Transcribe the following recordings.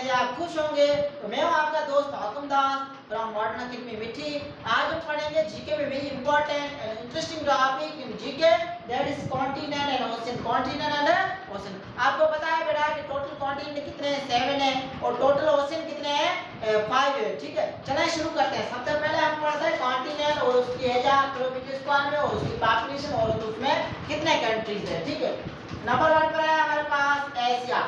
उम्मीद है आप खुश होंगे। तो मैं हूं आपका दोस्त हाकिम दास फ्रॉम मॉडर्न अकेडमी मिठी। आज हम पढ़ेंगे जीके में very important and interesting topic in GK, that is continent and ocean. Continent and ocean, आपको पता है बेटा कि टोटल कॉन्टिनेंट कितने हैं? 7 है और टोटल ओशन कितने हैं? 5 है। ठीक है, चलिए शुरू करते हैं। सबसे पहले हम पढ़ते हैं कॉन्टिनेंट और उसकी एरिया किलोमीटर स्क्वायर में और उसकी पॉपुलेशन और उसमें कितने कंट्रीज है। ठीक है, नंबर 1 पर है हमारे पास एशिया।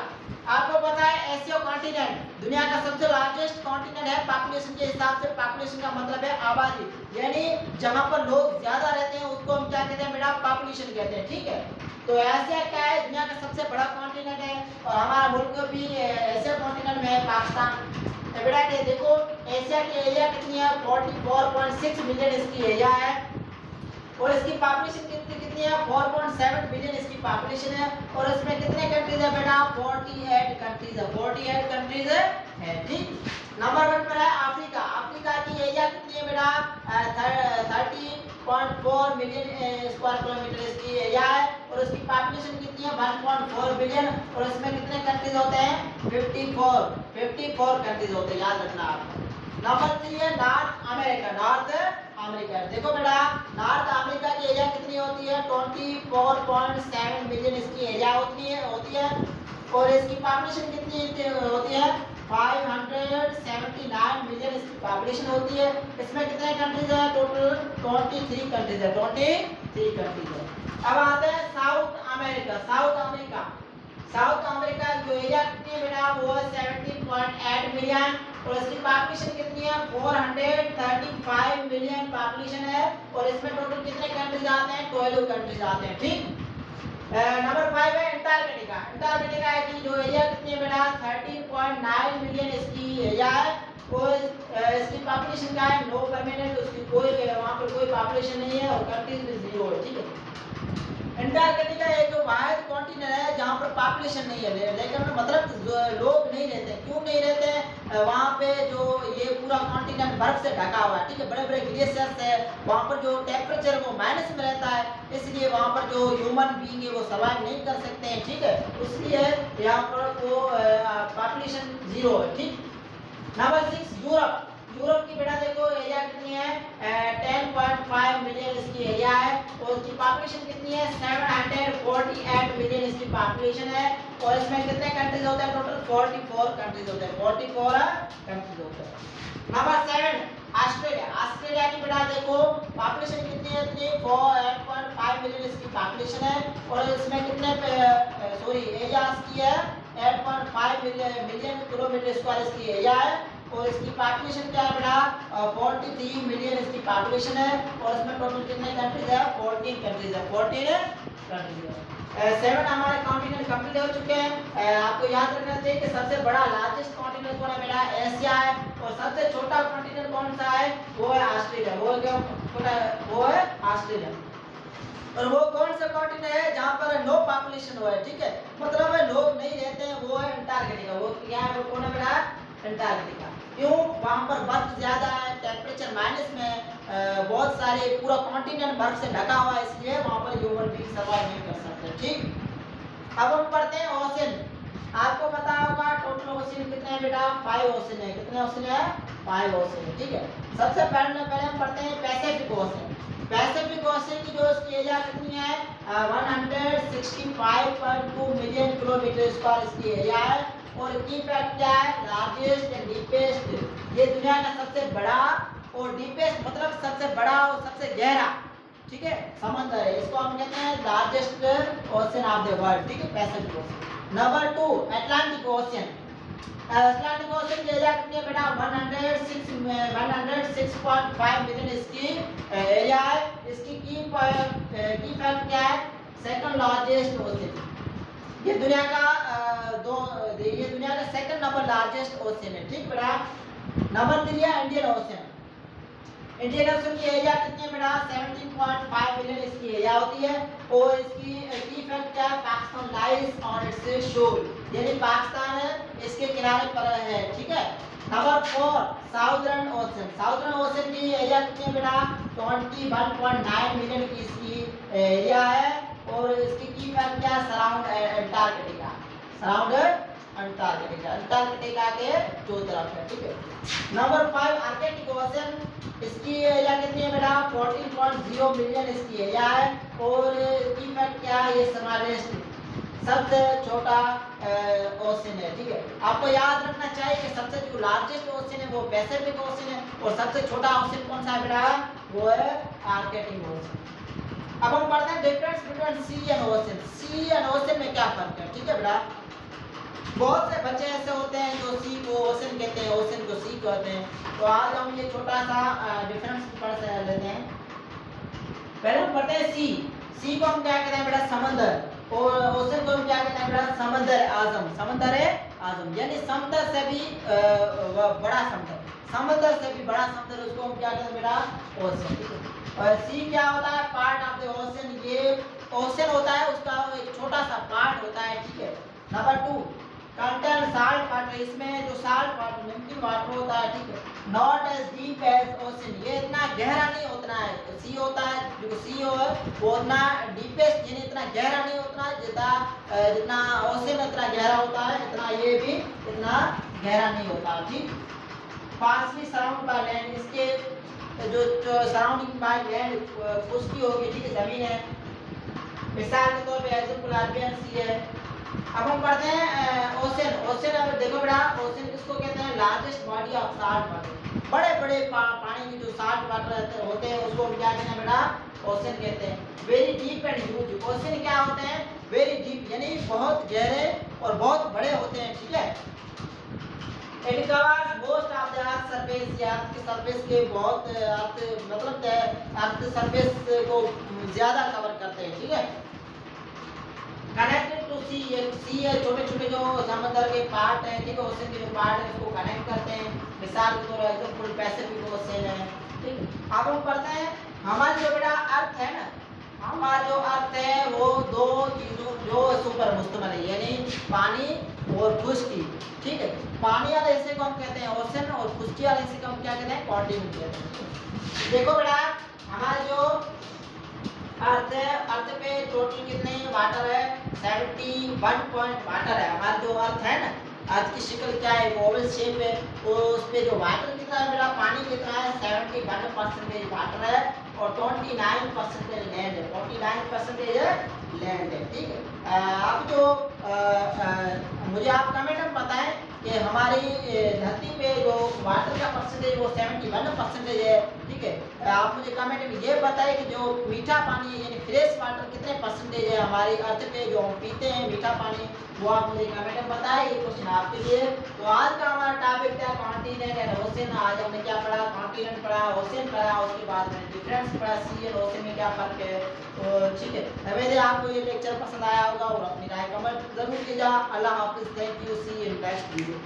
आपको पता है एशिया कॉन्टिनेंट दुनिया का सबसे लार्जेस्ट कॉन्टिनेंट है पॉपुलेशन के हिसाब से। पॉपुलेशन का मतलब है आबादी, यानी जहां पर लोग ज्यादा रहते हैं उसको हम क्या कहते हैं बेटा? पॉपुलेशन कहते हैं। ठीक है, तो एशिया क्या है? दुनिया का सबसे बड़ा कॉन्टिनेंट है और हमारा मुल्क भी एशिया कॉन्टिनेंट में है, पाकिस्तान। तो बेटा ये देखो एशिया की एरिया कितनी है? 44.6 मिलियन इसकी एरिया है और इसकी पॉपुलेशन कितनी है? 4.7 बिलियन इसकी पॉपुलेशन है और इसमें कितने कंट्रीज है बेटा? 48 कंट्रीज है। 48 कंट्रीज है। ठीक, नंबर 1 पर है अफ्रीका। अफ्रीका की एरिया कितनी है बेटा? 30.4 मिलियन स्क्वायर किलोमीटर इसकी एरिया है और उसकी पॉपुलेशन कितनी है? 1.4 बिलियन और इसमें कितने कंट्रीज होते हैं? 54 कंट्रीज होते हैं, याद रखना आप। नंबर 3 है नॉर्थ अमेरिका। नॉर्थ अमेरिका, देखो बेटा नॉर्थ अमेरिका की एरिया कितनी होती है? 24.7 मिलियन इसकी एरिया होती है और इसकी पॉपुलेशन कितनी होती है? 579 मिलियन इसकी पॉपुलेशन होती है। इसमें कितने कंट्रीज है? टोटल 23 कंट्रीज है। 23 कंट्रीज है। अब आते हैं साउथ अमेरिका। साउथ अमेरिका जो एरिया कितनी है बेटा? वो है 17.8 मिलियन और इसकी पॉपुलेशन कितनी है? 435 मिलियन पॉपुलेशन है और इसमें टोटल कितने कंट्रीज आते हैं? 12 कंट्रीज आते हैं। ठीक, नंबर 5 है अंटार्कटिका। अंटार्कटिका की जो एरिया कितनी है बेटा? 13.9 मिलियन इसकी एरिया है और इसकी पॉपुलेशन क्या है? नो परमानेंट, उसकी कोई वहां पर कोई पॉपुलेशन नहीं है और कंट्रीज भी 0 है। ठीक है, अंटार्कटिका एक वाहिद कॉन्टिनेंट है जहाँ पर पॉपुलेशन नहीं है, लेकिन मतलब लोग नहीं रहते। क्यों नहीं रहते? वहाँ पे जो ये पूरा कॉन्टिनेंट बर्फ से ढका हुआ है। ठीक है, बड़े बड़े ग्लेशियर्स है, वहाँ पर जो टेम्परेचर वो माइनस में रहता है, इसलिए वहाँ पर जो ह्यूमन बीइंग है वो सर्वाइव नहीं कर सकते हैं। ठीक है, इसलिए यहाँ पर वो पॉपुलेशन 0 है। ठीक, नंबर 6 यूरोप। यूरोप की बेटा देखो एरिया कितनी है? 10.5 मिलियन इसकी एरिया है और उसकी पॉपुलेशन कितनी है? 748 मिलियन इसकी पॉपुलेशन है और इसमें कितने कंट्रीज होते हैं? टोटल 44 कंट्रीज होते हैं। 44 कंट्रीज होते हैं। Number 7 Australia. ऑस्ट्रेलिया की बेटा देखो पॉपुलेशन कितनी है? 8.5 मिलियन इसकी पॉपुलेशन है और इसमें कितने एरिया इसकी है? 8.5 मिलियन किलोमीटर स्क्वायर इसकी एरिया है और इसकी पॉपुलेशन क्या है बेटा? 43 मिलियन इसकी पॉपुलेशन है और इसमें टोटल कितने कंट्रीज है? 14 कंट्रीज है। 14 कंट्रीज है। 7 हमारे कॉन्टिनेंट कंप्लीट हो चुके हैं। आपको याद रखना चाहिए कि सबसे बड़ा लार्जेस्ट कॉन्टिनेंट कौन है बेटा? एशिया है और सबसे छोटा कॉन्टिनेंट कौन सा है? वो है ऑस्ट्रेलिया। वो है ऑस्ट्रेलिया और वो कौन सा कॉन्टिनेंट है जहाँ पर नो पॉपुलेशन हो है? ठीक है, मतलब लोग नहीं रहते हैं, वो है अंटार्कटिका। वो क्या है? वो कौन है बेटा? अंटार्कटिका। क्यों? वहां पर बर्फ ज्यादा है, टेम्परेचर माइनस में है, बहुत सारे पूरा कॉन्टिनेंट बर्फ से ढका हुआ है, इसलिए वहां पर ह्यूमन बीइंग सर्वाइव नहीं कर सकते। ठीक, अब हम पढ़ते हैं ओशन। आपको पता होगा टोटल ओशन कितने हैं बेटा? 5 ओशन है। कितने ओशन है? 5 ओशन है। ठीक है, सबसे पहले हम पढ़ते हैं पैसिफिक ओशन। पैसिफिक ओशन की जो इसकी एरिया कितनी है? 165.2 मिलियन किलोमीटर स्क्वायर इसकी एरिया है और की फैक्ट क्या है? Largest and deepest. ये दुनिया का सबसे बड़ा और डीपेस्ट मतलब सबसे बड़ा और सबसे गहरा, ठीक है, समुद्र है। इसको हम कहते हैं largest ocean of the world. ठीक है, Pacific ocean. Number 2 Atlantic ocean. Atlantic ocean की एरिया कितनी है बेटा? 106.5 मिलियन इसकी एरिया है। इसकी की फैक्ट क्या है? Second largest ocean. ये दुनिया का सेकंड नंबर लार्जेस्ट ओशन है। ठीक बेटा, नंबर 3 है इंडियन ओशन। इंडियन ओशन की एरिया कितनी है बेटा? 17.5 मिलियन इसकी एरिया होती है और इसकी की फैक्ट क्या है? पाकिस्तान लाइज ऑन इट्स शोर, यानी पाकिस्तान इसके किनारे पर है। ठीक है, number 4 southern ocean. Southern ocean की एरिया कितनी है बेटा? 21.9 मिलियन की इसकी एरिया है और इसकी की फैक्ट क्या है? Surround Antarctica. सराउंड अंटार्कटिका के जो तरफ है, ठीक है। नंबर 5 आर्कटिक ओशन, इसकी एरिया कितनी है बेटा 14.0 मिलियन इसकी एरिया है। और इसकी फैक्ट क्या है, ये स्मॉलेस्ट सबसे छोटा ओशन है, ठीक है। आपको याद रखना चाहिए कि सबसे जो लार्जेस्ट ओशन है वो पैसिफिक ओशन है और सबसे छोटा ओशन कौन सा है बेटा, वो है आर्कटिक ओशन। अब हम पढ़ते हैं difference between sea and ocean. Sea and ocean में क्या फर्क है, ठीक है बेटा। बहुत से बच्चे ऐसे होते हैं जो सी को ओशन कहते हैं, ओशन को सी कहते हैं। तो आज हम ये छोटा सा डिफरेंस पढ़ लेते हैं। पहले हम पढ़ते हैं सी। सी को हम क्या कहते हैं बेटा, समंदर। और ओशन को हम क्या कहते हैं बेटा, समंदर आजम। समंदर है आजम यानी समुद्र से भी बड़ा समुद्र, समंदर से भी बड़ा समुद्र, उसको हम क्या कहते हैं बेटा, ओशन, ठीक है। और सी क्या होता है, पार्ट ऑफ द ओशन। ये ओशन होता है उसका एक छोटा सा पार्ट होता है, ठीक है। नंबर 2 कंटेन साल्ट वाटर, इसमें जो साल्ट वाटर नमकीन वाटर होता है, ठीक है। Not as deep as ocean, ये इतना गहरा नहीं होता है। सी होता है जो सी हो वो उतना डीपेस्ट यानी इतना गहरा नहीं होता जितना ओशन इतना गहरा होता है, इतना ये भी इतना गहरा नहीं होता, ठीक। पार्सली सराउंड बाय लैंड, इसके जो सराउंडिंग बाय लैंड खुशकी होगी, ठीक है, जमीन है। मिसाल के तौर पे एग्जांपल अरबियन सी है। अब हम पढ़ते हैं ओशन। ओशन अब देखो बेटा, ओशन किसको कहते हैं, largest body of salt water. बड़े बड़े पानी के जो साल्ट वाटर होते हैं उसको हम क्या कहते हैं बेटा, ओशन कहते हैं। Very deep and huge, ocean क्या होते हैं, वेरी डीप यानी बहुत गहरे और बहुत बड़े होते हैं, ठीक है। It covers most of the earth surface, या अर्थ के सरफेस के बहुत अर्थ मतलब अर्थ सरफेस को ज्यादा कवर करते हैं, ठीक है। कनेक्टेड टू सी, सी है छोटे छोटे जो समंदर के पार्ट हैं, ठीक है, ओशन के जो पार्ट है उसको कनेक्ट करते हैं। मिसाल के तौर पर एग्जांपल पैसिफिक ओशन है, ठीक। अब हम पढ़ते हैं हमारा जो बेटा अर्थ है ना, हमारा जो अर्थ है वो दो चीजों जो ऊपर मुश्तमिल है, यानी पानी और खुश्की, ठीक है। पानी वाले हिस्से को हम कहते हैं ओशन और खुश्की वाले हिस्से को हम क्या कहते हैं, कॉन्टिनेंट कहते हैं। देखो बेटा हमारा जो अर्थ है, अर्थ पे टोटल कितने वाटर है, 71 पॉइंट वाटर है। हमारा जो अर्थ है ना, अर्थ की शक्ल क्या है, ओवल शेप है। और उस पे जो वाटर कितना है मेरा, पानी कितना है, 71% वाटर है और 29% लैंड है, 49% लैंड है, ठीक है। अब जो मुझे आप कमेंट में बताएं कि हमारी धरती पे जो वाटर का परसेंटेज वो 71% है, ठीक है। आप मुझे कमेंट में ये बताएं कि जो मीठा पानी है यानी फ्रेश वाटर कितने परसेंटेज है हमारी अर्थ पे जो हम पीते हैं मीठा पानी, वो आप मुझे कमेंट में बताएं। ये क्वेश्चन आपके लिए। तो आज का हमारा टॉपिक था कॉन्टिनेंट एंड ओशन। आज हमने क्या पढ़ा, कॉन्टिनेंट पढ़ा, ओशन पढ़ा, उसके बाद में डिफरेंस पढ़ा, सी एंड ओशन में क्या फर्क है, तो ठीक है। वैसे आपको ये लेक्चर पसंद आया होगा और अपनी राय कमेंट जरूर कीजिएगा। अल्लाह हाफिज़, thank you, see you in next video.